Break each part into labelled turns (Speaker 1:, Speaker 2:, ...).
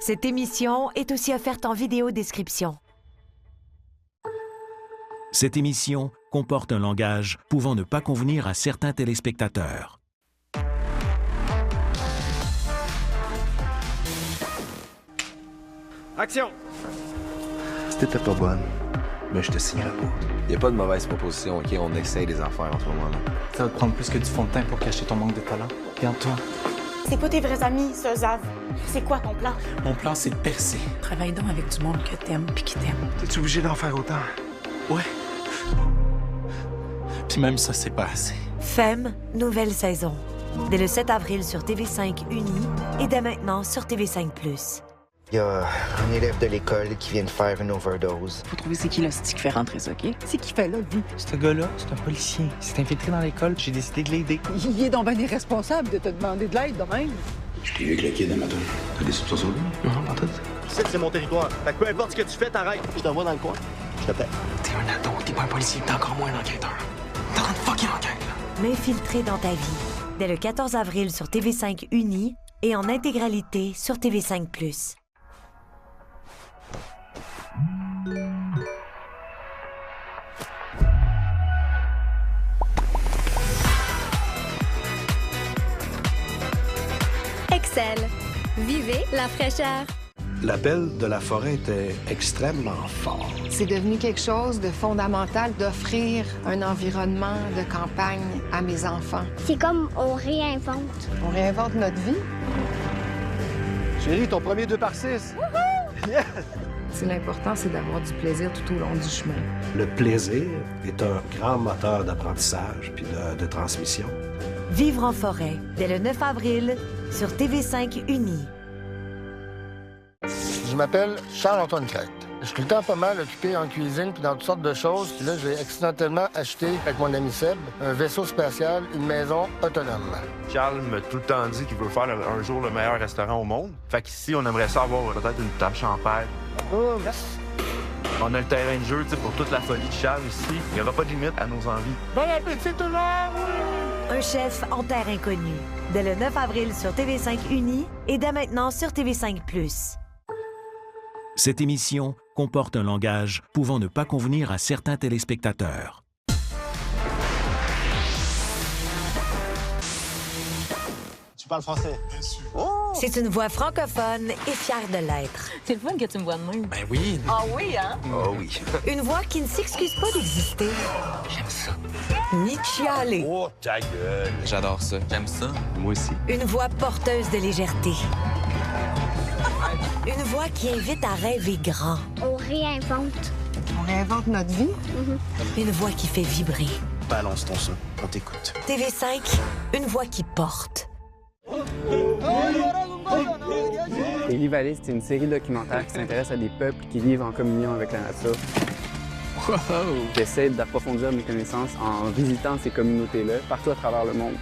Speaker 1: Cette émission est aussi offerte en vidéo description.
Speaker 2: Cette émission comporte un langage pouvant ne pas convenir à certains téléspectateurs.
Speaker 3: Action!
Speaker 4: Si t'étais pas bonne, ben je te signerais pas.
Speaker 5: Y a pas de mauvaise proposition, OK? On essaye des affaires en ce moment-là.
Speaker 6: Ça va te prendre plus que du fond de teint pour cacher ton manque de talent. Regarde-toi.
Speaker 7: C'est pas tes vrais amis, ça, Zav. C'est quoi ton plan?
Speaker 6: Mon plan, c'est de percer.
Speaker 8: Travaille donc avec du monde que t'aimes puis qui t'aime.
Speaker 4: T'es-tu obligé d'en faire autant?
Speaker 6: Ouais. Puis même ça, c'est pas assez.
Speaker 1: Femme, nouvelle saison. Dès le 7 avril sur TV5 Uni et dès maintenant sur TV5+.
Speaker 9: Il y a un élève de l'école qui vient de faire une overdose.
Speaker 8: Faut trouver c'est qui le stick qui fait rentrer ça, OK? C'est qui fait là, lui?
Speaker 6: Ce gars-là, c'est un policier. Il s'est infiltré dans l'école, j'ai décidé de l'aider.
Speaker 8: Il est donc bien irresponsable de te demander de l'aide de même.
Speaker 10: Je t'ai vu avec le kid un matin. T'as des soupçons sur lui?
Speaker 6: Non, pas tout.
Speaker 3: C'est mon territoire. Fait que peu importe ce que tu fais, t'arrêtes. Je te vois dans le coin. Je te paie.
Speaker 6: T'es un ado, t'es pas un policier, t'es encore moins un enquêteur. T'es en train de fucker l'enquête, là.
Speaker 1: M'infiltrer dans ta vie. Dès le 14 avril sur TV5 Uni et en intégralité sur TV5+.
Speaker 11: Excel. Vivez la fraîcheur.
Speaker 10: L'appel de la forêt était extrêmement fort.
Speaker 12: C'est devenu quelque chose de fondamental d'offrir un environnement de campagne à mes enfants.
Speaker 11: C'est comme on réinvente.
Speaker 12: On réinvente notre vie.
Speaker 3: Chérie, ton premier 2 par 6. Yes!
Speaker 12: L'important, c'est d'avoir du plaisir tout au long du chemin.
Speaker 10: Le plaisir est un grand moteur d'apprentissage puis de transmission.
Speaker 1: Vivre en forêt, dès le 9 avril sur TV5 Uni.
Speaker 13: Je m'appelle Charles-Antoine Crête. Je suis tout le temps pas mal occupé en cuisine puis dans toutes sortes de choses. Puis là, j'ai accidentellement acheté, avec mon ami Seb, un vaisseau spatial, une maison autonome.
Speaker 5: Charles m'a tout le temps dit qu'il veut faire un jour le meilleur restaurant au monde. Fait qu'ici, on aimerait ça avoir peut-être une table champêtre.
Speaker 13: Oh, merci.
Speaker 5: On a le terrain de jeu pour toute la folie de Charles ici. Il n'y aura pas de limite à nos envies.
Speaker 13: Bon appétit tout le monde!
Speaker 1: Un chef en terre inconnue. Dès le 9 avril sur TV5 Uni et dès maintenant sur TV5+.
Speaker 2: Cette émission comporte un langage pouvant ne pas convenir à certains téléspectateurs.
Speaker 3: Tu parles français? Bien sûr. Oh!
Speaker 1: C'est une voix francophone et fière de l'être.
Speaker 8: C'est le fun que tu me vois de même.
Speaker 6: Ben oui.
Speaker 8: Ah oui, hein?
Speaker 5: Oh oui.
Speaker 1: Une voix qui ne s'excuse pas d'exister.
Speaker 6: J'aime ça.
Speaker 1: Ni de chialer.
Speaker 5: Oh, ta gueule.
Speaker 6: J'adore ça. J'aime ça.
Speaker 5: Moi aussi.
Speaker 1: Une voix porteuse de légèreté. Une voix qui invite à rêver grand.
Speaker 11: On réinvente.
Speaker 12: On réinvente notre vie.
Speaker 1: Une voix qui fait vibrer.
Speaker 10: Balance ton son, on t'écoute.
Speaker 1: TV5, une voix qui porte.
Speaker 14: Élie Vallée, c'est une série documentaire qui s'intéresse à des peuples qui vivent en communion avec la nature. Wow! J'essaie d'approfondir mes connaissances en visitant ces communautés-là partout à travers le monde.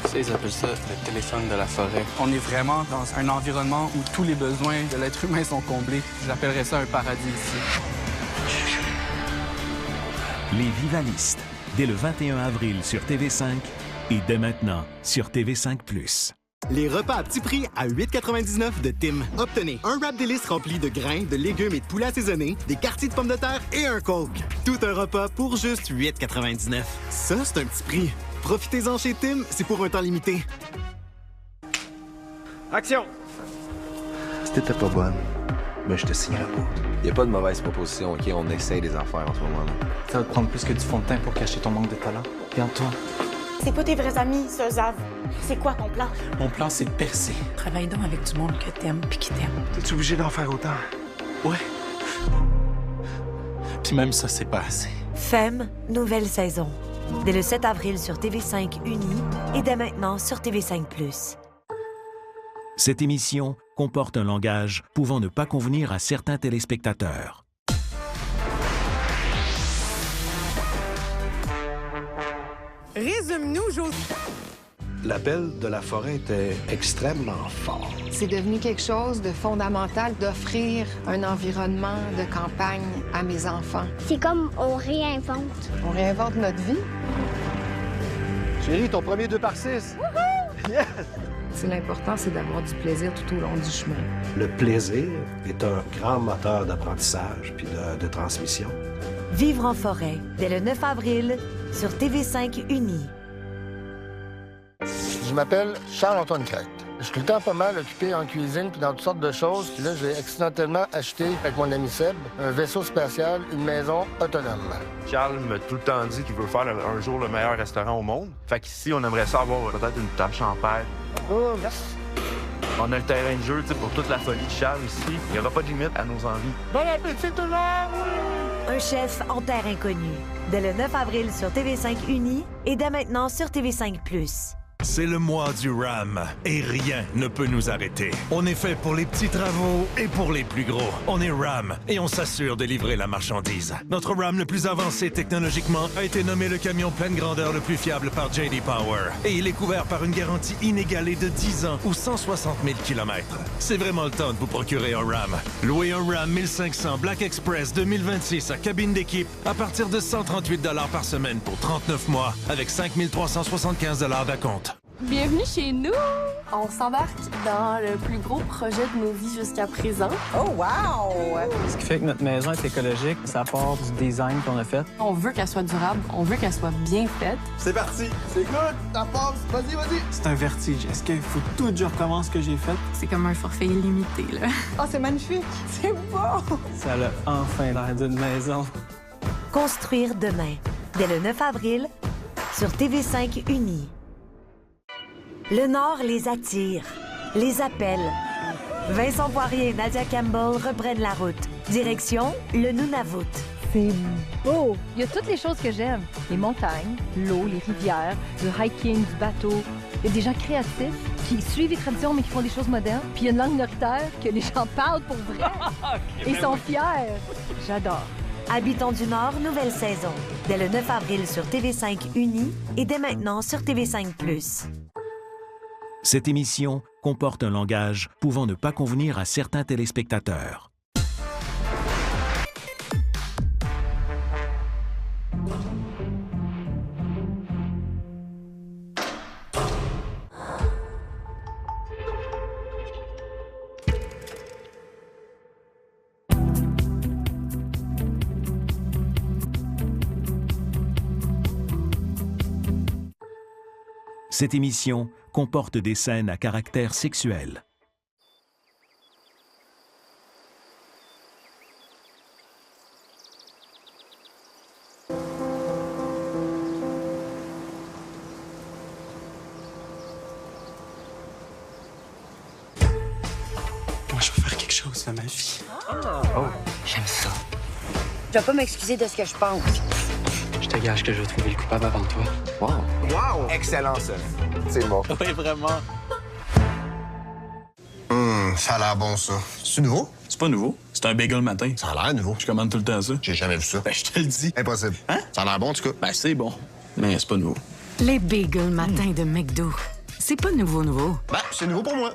Speaker 6: Ça, ils appellent ça le téléphone de la forêt. On est vraiment dans un environnement où tous les besoins de l'être humain sont comblés. J'appellerais ça un paradis ici.
Speaker 2: Les Vivalistes, dès le 21 avril sur TV5 et dès maintenant sur TV5+.
Speaker 15: Les repas à petit prix à 8,99 de Tim. Obtenez un wrap délice rempli de grains, de légumes et de poulet assaisonnés, des quartiers de pommes de terre et un Coke. Tout un repas pour juste 8,99. Ça, c'est un petit prix. Profitez-en chez Tim, c'est pour un temps limité.
Speaker 3: Action!
Speaker 4: Si t'étais pas bonne, ben je te signerais pas.
Speaker 5: Y a pas de mauvaise proposition, OK? On essaye des affaires en ce moment-là.
Speaker 6: Ça va te prendre plus que du fond de teint pour cacher ton manque de talent. Regarde-toi.
Speaker 7: C'est pas tes vrais amis, ça, Zav. C'est quoi ton plan?
Speaker 6: Mon plan, c'est de percer.
Speaker 8: Travaille donc avec du monde que t'aimes puis qui t'aime.
Speaker 4: T'es-tu obligé d'en faire autant?
Speaker 6: Ouais. Puis même ça, c'est pas assez.
Speaker 1: Femme, nouvelle saison. Dès le 7 avril sur TV5 Uni et dès maintenant sur TV5+.
Speaker 2: Cette émission comporte un langage pouvant ne pas convenir à certains téléspectateurs.
Speaker 12: Résume-nous, José.
Speaker 10: L'appel de la forêt était extrêmement fort.
Speaker 12: C'est devenu quelque chose de fondamental d'offrir un environnement de campagne à mes enfants.
Speaker 11: C'est comme on réinvente.
Speaker 12: On réinvente notre vie.
Speaker 3: Chérie, ton premier 2 par 6. Yes!
Speaker 12: L'important, c'est d'avoir du plaisir tout au long du chemin.
Speaker 10: Le plaisir est un grand moteur d'apprentissage puis de transmission.
Speaker 1: Vivre en forêt, dès le 9 avril, sur TV5 Uni.
Speaker 13: Je m'appelle Charles-Antoine Crête. Je suis tout le temps pas mal occupé en cuisine puis dans toutes sortes de choses. Puis là, j'ai accidentellement acheté, avec mon ami Seb, un vaisseau spatial, une maison autonome.
Speaker 5: Charles m'a tout le temps dit qu'il veut faire un jour le meilleur restaurant au monde. Fait qu'ici, on aimerait ça avoir peut-être une tâche en paire.
Speaker 13: Oh, yes.
Speaker 5: On a le terrain de jeu pour toute la folie de Charles ici. Il n'y aura pas de limite à nos envies.
Speaker 13: Bon appétit tout le monde!
Speaker 1: Un chef en terre inconnue. Dès le 9 avril sur TV5 Uni et dès maintenant sur TV5+.
Speaker 16: C'est le mois du RAM et rien ne peut nous arrêter. On est fait pour les petits travaux et pour les plus gros. On est RAM et on s'assure de livrer la marchandise. Notre RAM le plus avancé technologiquement a été nommé le camion pleine grandeur le plus fiable par J.D. Power. Et il est couvert par une garantie inégalée de 10 ans ou 160 000 km. C'est vraiment le temps de vous procurer un RAM. Louez un RAM 1500 Black Express 2026 à cabine d'équipe à partir de 138 $ par semaine pour 39 mois avec 5 375 $ d'acompte.
Speaker 17: Bienvenue chez nous! On s'embarque dans le plus gros projet de nos vies jusqu'à présent.
Speaker 8: Oh, wow!
Speaker 18: Ce qui fait que notre maison est écologique, ça part du design qu'on a fait.
Speaker 17: On veut qu'elle soit durable, on veut qu'elle soit bien faite.
Speaker 3: C'est parti! C'est good! Ça passe! Vas-y, vas-y!
Speaker 18: C'est un vertige. Est-ce qu'il faut tout que je recommence ce que j'ai fait?
Speaker 17: C'est comme un forfait illimité, là.
Speaker 8: Oh, c'est magnifique! C'est beau!
Speaker 18: Ça a enfin l'air d'une maison.
Speaker 1: Construire demain, dès le 9 avril, sur TV5 Uni. Le Nord les attire, les appelle. Vincent Poirier et Nadia Campbell reprennent la route. Direction le Nunavut.
Speaker 19: C'est beau! Il y a toutes les choses que j'aime. Les montagnes, l'eau, les rivières, le hiking, du bateau. Il y a des gens créatifs qui suivent les traditions mais qui font des choses modernes. Puis il y a une langue minoritaire que les gens parlent pour vrai. Et sont fiers. J'adore.
Speaker 1: Habitants du Nord, nouvelle saison. Dès le 9 avril sur TV5 Uni et dès maintenant sur TV5+.
Speaker 2: Cette émission comporte un langage pouvant ne pas convenir à certains téléspectateurs. Cette émission comporte des scènes à caractère sexuel.
Speaker 18: Moi, je veux faire quelque chose de ma vie.
Speaker 20: Oh, j'aime ça. Je vais pas m'excuser de ce que je pense.
Speaker 18: Je te gage que je vais trouver le coupable avant toi.
Speaker 3: Wow! Wow! Excellent, ça. C'est bon.
Speaker 18: Oui, vraiment.
Speaker 21: Ça a l'air bon, ça. C'est nouveau?
Speaker 22: C'est pas nouveau. C'est un bagel matin.
Speaker 21: Ça a l'air nouveau.
Speaker 22: Je commande tout le temps ça.
Speaker 21: J'ai jamais vu ça.
Speaker 22: Ben, je te le dis.
Speaker 21: Impossible.
Speaker 22: Hein?
Speaker 21: Ça a l'air bon, en tout cas.
Speaker 22: Ben, c'est bon. Mais c'est pas nouveau.
Speaker 23: Les bagels matin de McDo. C'est pas nouveau.
Speaker 21: Ben, c'est nouveau pour moi.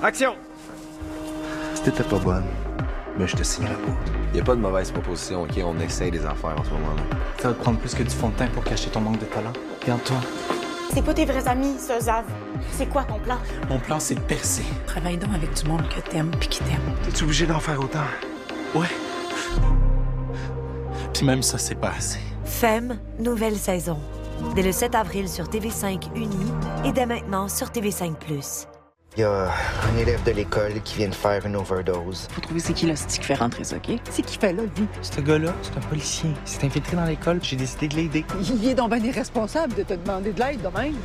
Speaker 3: Action!
Speaker 4: Si t'étais pas bonne, ben je te signerais pas.
Speaker 24: Y a pas de mauvaise proposition, OK? On essaye des affaires en ce moment-là.
Speaker 18: Ça va te prendre plus que du fond de teint pour cacher ton manque de talent. Regarde-toi.
Speaker 7: C'est pas tes vrais amis, ça, Zav. C'est quoi ton plan?
Speaker 18: Mon plan, c'est de percer.
Speaker 8: Travaille donc avec du monde que t'aimes puis qui t'aime.
Speaker 10: T'es-tu obligé d'en faire autant?
Speaker 18: Ouais. Puis même ça, c'est pas assez.
Speaker 1: Femme, nouvelle saison. Dès le 7 avril sur TV5 Uni et dès maintenant sur TV5+.
Speaker 9: Il y a un élève de l'école qui vient de faire une overdose.
Speaker 8: Faut trouver c'est qui le stick qui fait rentrer ça, OK? C'est qui fait là, lui?
Speaker 18: Ce gars-là, c'est un policier. Il s'est infiltré dans l'école, j'ai décidé de l'aider.
Speaker 8: Il est donc bien irresponsable de te demander de l'aide de même.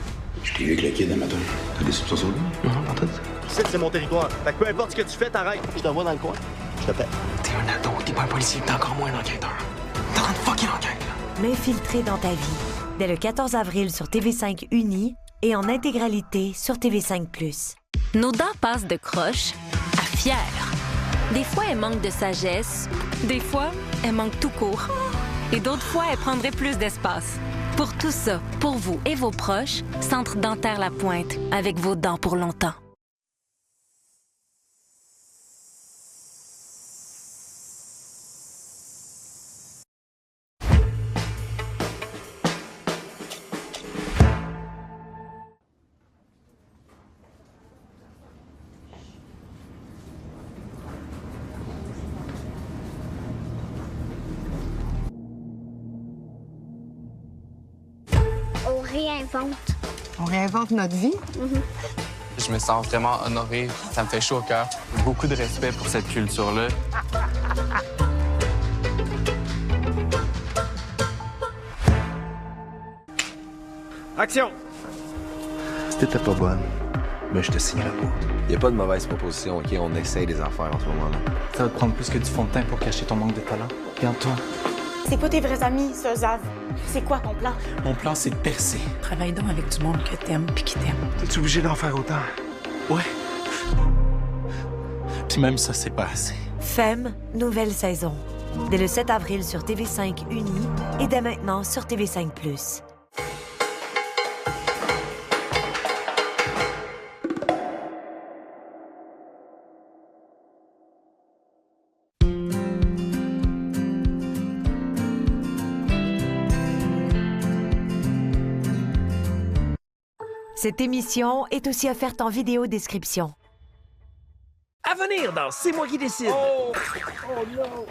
Speaker 22: Je t'ai vu avec le kid un matin. T'as des soupçons sur lui?
Speaker 18: Non, pas tout.
Speaker 3: Ici, c'est mon territoire. Fait que peu importe ce que tu fais, t'arrêtes. Je te vois dans le coin. Je te paie.
Speaker 18: T'es un ado, t'es pas un policier, t'es encore moins un enquêteur. T'es en train de fucker l'enquête, là.
Speaker 1: M'infiltrer dans ta vie. Dès le 14 avril sur TV5 Uni et en intégralité sur TV5+.
Speaker 25: Nos dents passent de croche à fière. Des fois, elles manquent de sagesse. Des fois, elles manquent tout court. Et d'autres fois, elles prendraient plus d'espace. Pour tout ça, pour vous et vos proches, Centre dentaire La Pointe, avec vos dents pour longtemps.
Speaker 6: On réinvente.
Speaker 8: On réinvente notre vie?
Speaker 11: Je me sens vraiment honoré. Ça me fait chaud au cœur. Beaucoup de respect pour cette culture-là.
Speaker 3: Action!
Speaker 4: Si t'étais pas bonne, ben je te signerais pas.
Speaker 24: Y a pas de mauvaise proposition, OK? On essaye des affaires en ce moment-là.
Speaker 12: Ça va te prendre plus que du fond de teint pour cacher ton manque de talent. Regarde-toi.
Speaker 7: C'est pas tes vrais amis, ça, Zav. C'est quoi ton plan?
Speaker 12: Mon plan, c'est de percer.
Speaker 8: Travaille donc avec du monde que t'aimes puis qui t'aime.
Speaker 10: T'es-tu obligé d'en faire autant?
Speaker 12: Ouais. Puis même ça, c'est pas assez.
Speaker 1: Femme, nouvelle saison. Dès le 7 avril sur TV5 Uni et dès maintenant sur TV5+. Cette émission est aussi offerte en vidéo description.
Speaker 14: À venir dans C'est moi qui décide.
Speaker 10: Oh non!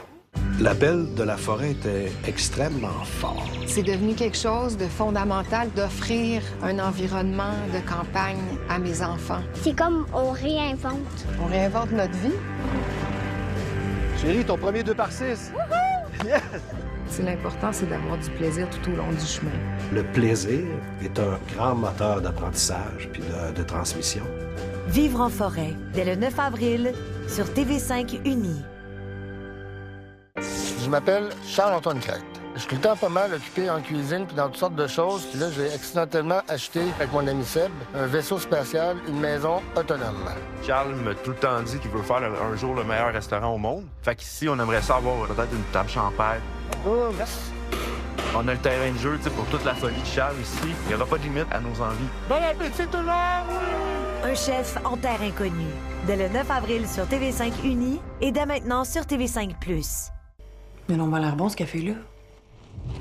Speaker 10: L'appel de la forêt était extrêmement fort.
Speaker 8: C'est devenu quelque chose de fondamental d'offrir un environnement de campagne à mes enfants.
Speaker 6: C'est comme on réinvente.
Speaker 8: On réinvente notre vie.
Speaker 10: Chérie, ton premier 2 par 6. Yes!
Speaker 8: L'important, c'est d'avoir du plaisir tout au long du chemin.
Speaker 10: Le plaisir est un grand moteur d'apprentissage puis de transmission.
Speaker 1: Vivre en forêt, dès le 9 avril, sur TV5 Uni.
Speaker 13: Je m'appelle Charles-Antoine Crête. Je suis tout le temps pas mal occupé en cuisine puis dans toutes sortes de choses. Puis là, j'ai accidentellement acheté, avec mon ami Seb, un vaisseau spatial, une maison autonome.
Speaker 5: Charles m'a tout le temps dit qu'il veut faire un jour le meilleur restaurant au monde. Fait qu'ici, on aimerait ça avoir peut-être une table champagne.
Speaker 13: Oh, merci.
Speaker 5: On a le terrain de jeu pour toute la folie de Charles ici. Il n'y aura pas de limite à nos envies.
Speaker 13: Bon appétit tout le monde!
Speaker 1: Un chef en terre inconnue. Dès le 9 avril sur TV5 Uni et dès maintenant sur TV5+.
Speaker 8: Mais non, m'a l'air bon ce café-là.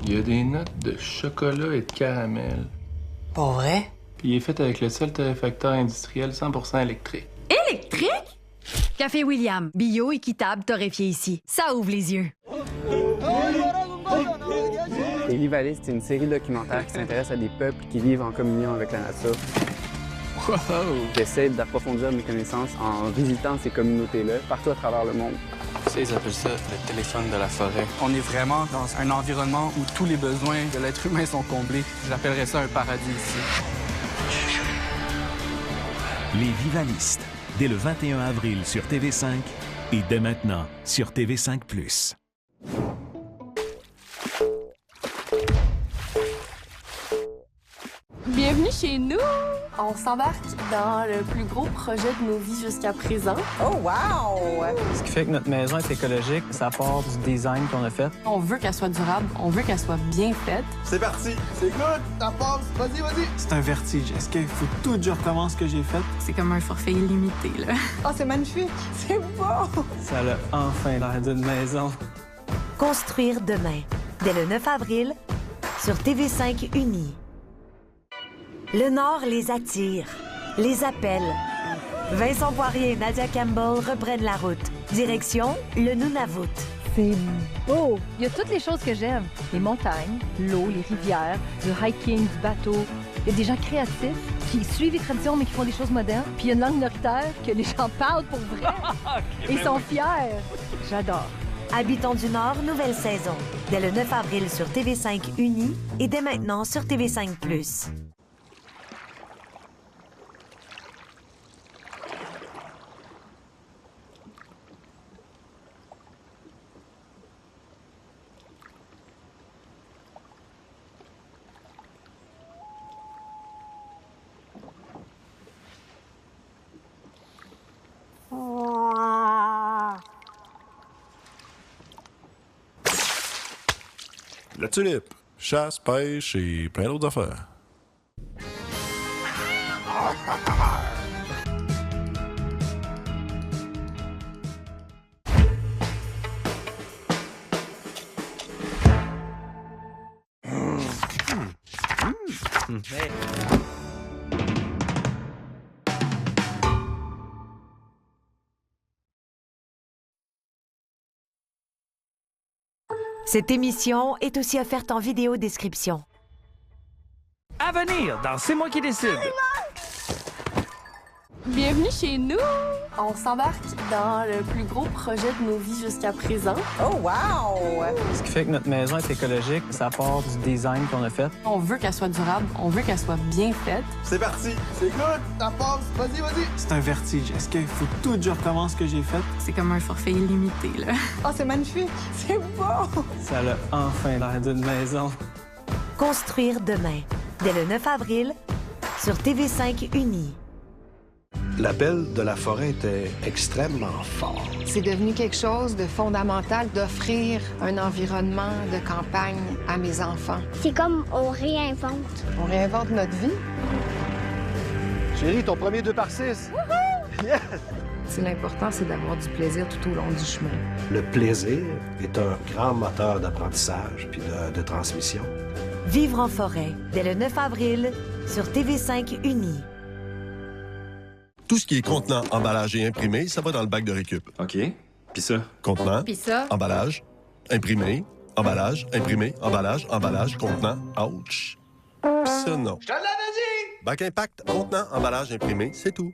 Speaker 11: Il y a des notes de chocolat et de caramel.
Speaker 8: Pas vrai?
Speaker 11: Puis il est fait avec le seul torréfacteur industriel 100% électrique.
Speaker 25: Électrique? Café William. Bio, équitable, torréfié ici. Ça ouvre les yeux.
Speaker 15: Élivaliste, c'est une série documentaire qui s'intéresse à des peuples qui vivent en communion avec la nature.
Speaker 11: Wow!
Speaker 15: J'essaie d'approfondir mes connaissances en visitant ces communautés-là partout à travers le monde.
Speaker 11: Tu sais, ils appellent ça le téléphone de la forêt.
Speaker 15: On est vraiment dans un environnement où tous les besoins de l'être humain sont comblés. J'appellerais ça un paradis ici.
Speaker 2: Les Vivalistes, dès le 21 avril sur TV5 et dès maintenant sur TV5+.
Speaker 17: Bienvenue chez nous! On s'embarque dans le plus gros projet de nos vies jusqu'à présent.
Speaker 8: Oh, wow!
Speaker 15: Ce qui fait que notre maison est écologique, ça part du design qu'on a fait.
Speaker 17: On veut qu'elle soit durable, on veut qu'elle soit bien faite.
Speaker 21: C'est parti! C'est good! Ça passe! Vas-y, vas-y!
Speaker 15: C'est un vertige. Est-ce qu'il faut tout que je recommence ce que j'ai fait?
Speaker 17: C'est comme un forfait illimité, là.
Speaker 8: Oh, c'est magnifique! C'est beau!
Speaker 15: Ça a enfin l'air d'une maison.
Speaker 1: Construire demain, dès le 9 avril, sur TV5 Uni. Le Nord les attire, les appelle. Vincent Poirier et Nadia Campbell reprennent la route. Direction, le Nunavut.
Speaker 19: C'est beau! Il y a toutes les choses que j'aime. Les montagnes, l'eau, les rivières, du hiking, du bateau. Il y a des gens créatifs qui suivent les traditions mais qui font des choses modernes. Puis il y a une langue minoritaire que les gens parlent pour vrai. Et sont fiers. J'adore.
Speaker 1: Habitants du Nord, nouvelle saison. Dès le 9 avril sur TV5 Uni et dès maintenant sur TV5+.
Speaker 10: La tulipe.
Speaker 9: chasse, pêche et plein d'autres affaires.
Speaker 1: Cette émission est aussi offerte en vidéo description.
Speaker 14: À venir dans C'est moi qui décide.
Speaker 17: Bienvenue chez nous! On s'embarque dans le plus gros projet de nos vies jusqu'à présent.
Speaker 7: Oh, wow!
Speaker 12: Ce qui fait que notre maison est écologique, ça part du design qu'on a fait.
Speaker 17: On veut qu'elle soit durable, on veut qu'elle soit bien faite.
Speaker 21: C'est parti! C'est good! Ça passe! Vas-y, vas-y!
Speaker 12: C'est un vertige. Est-ce qu'il faut tout que je recommence ce que j'ai fait?
Speaker 17: C'est comme un forfait illimité, là.
Speaker 7: Oh, c'est magnifique! C'est beau!
Speaker 12: Ça a enfin l'air d'une maison.
Speaker 1: Construire demain, dès le 9 avril, sur TV5 Uni.
Speaker 10: L'appel de la forêt était extrêmement fort.
Speaker 8: C'est devenu quelque chose de fondamental d'offrir un environnement de campagne à mes enfants.
Speaker 6: C'est comme on réinvente.
Speaker 8: On réinvente notre vie.
Speaker 21: Chérie, ton premier 2x6. Yes!
Speaker 8: L'important, c'est d'avoir du plaisir tout au long du chemin.
Speaker 10: Le plaisir est un grand moteur d'apprentissage puis de transmission.
Speaker 1: Vivre en forêt, dès le 9 avril, sur TV5 Uni.
Speaker 9: Tout ce qui est contenant, emballage et imprimé, ça va dans le bac de récup.
Speaker 12: OK. Puis ça?
Speaker 9: Contenant,
Speaker 25: Puis ça?
Speaker 9: emballage, imprimé, emballage, imprimé, emballage, emballage, contenant, ouch. Puis ça, non.
Speaker 21: Je te l'avais dit!
Speaker 9: Bac impact, contenant, emballage, imprimé, c'est tout.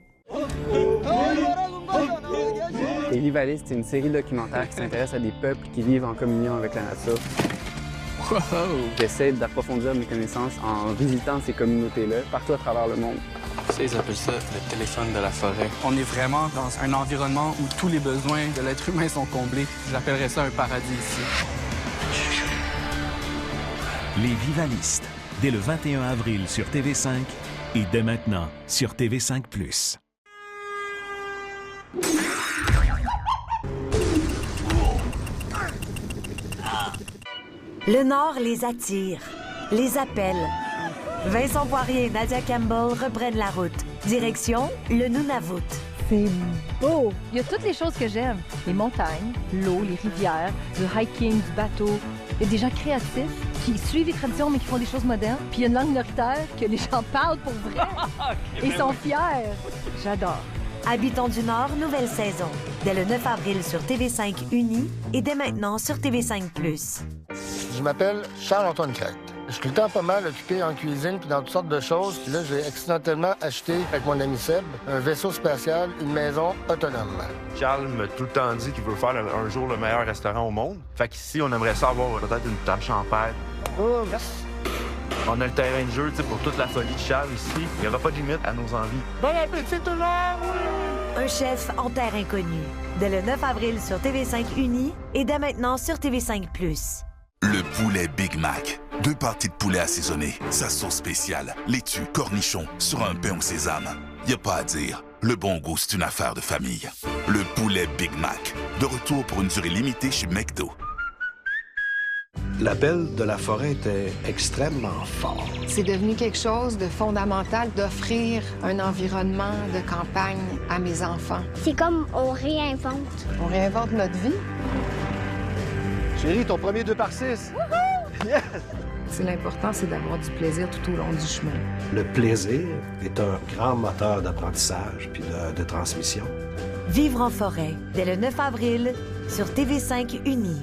Speaker 11: Les Valley, c'est une série documentaire qui s'intéresse à des peuples qui vivent en communion avec la nature. Wow! J'essaie d'approfondir mes connaissances en visitant ces communautés-là partout à travers le monde.
Speaker 15: Ils appellent ça le téléphone de la forêt. On est vraiment dans un environnement où tous les besoins de l'être humain sont comblés. J'appellerais ça un paradis ici.
Speaker 2: Les Vivalistes, dès le 21 avril sur TV5 et dès maintenant sur TV5+.
Speaker 1: Le Nord les attire, les appelle. Vincent Poirier et Nadia Campbell reprennent la route. Direction le Nunavut.
Speaker 19: C'est beau! Il y a toutes les choses que j'aime. Les montagnes, l'eau, les rivières, le hiking, du bateau. Il y a des gens créatifs qui suivent les traditions mais qui font des choses modernes. Puis il y a une langue minoritaire que les gens parlent pour vrai. Et sont fiers. J'adore.
Speaker 1: Habitants du Nord, nouvelle saison. Dès le 9 avril sur TV5 Uni et dès maintenant sur TV5+.
Speaker 13: Je m'appelle Charles-Antoine Craig. Je suis tout le temps pas mal occupé en cuisine puis dans toutes sortes de choses. Puis là, j'ai accidentellement acheté, avec mon ami Seb, un vaisseau spatial, une maison autonome.
Speaker 5: Charles m'a tout le temps dit qu'il veut faire un jour le meilleur restaurant au monde. Fait qu'ici, on aimerait ça avoir peut-être une table champêtre.
Speaker 13: Oh, yes.
Speaker 5: On a le terrain de jeu pour toute la folie de Charles ici. Il n'y aura pas de limite à nos envies.
Speaker 13: Bon appétit tout le monde!
Speaker 1: Un chef en terre inconnue. Dès le 9 avril sur TV5 Uni et dès maintenant sur TV5+.
Speaker 16: Le poulet Big Mac. 2 parties de poulet assaisonné, sa sauce spéciale, laitue, cornichons, sur un pain au sésame. Y a pas à dire, le bon goût, c'est une affaire de famille. Le poulet Big Mac. De retour pour une durée limitée chez McDo.
Speaker 10: L'appel de la forêt était extrêmement fort.
Speaker 8: C'est devenu quelque chose de fondamental d'offrir un environnement de campagne à mes enfants.
Speaker 6: C'est comme on réinvente.
Speaker 8: On réinvente notre vie.
Speaker 21: Chérie, ton premier 2x6. Yes!
Speaker 8: L'important, c'est d'avoir du plaisir tout au long du chemin.
Speaker 10: Le plaisir est un grand moteur d'apprentissage puis de transmission.
Speaker 1: Vivre en forêt, dès le 9 avril sur TV5 Uni.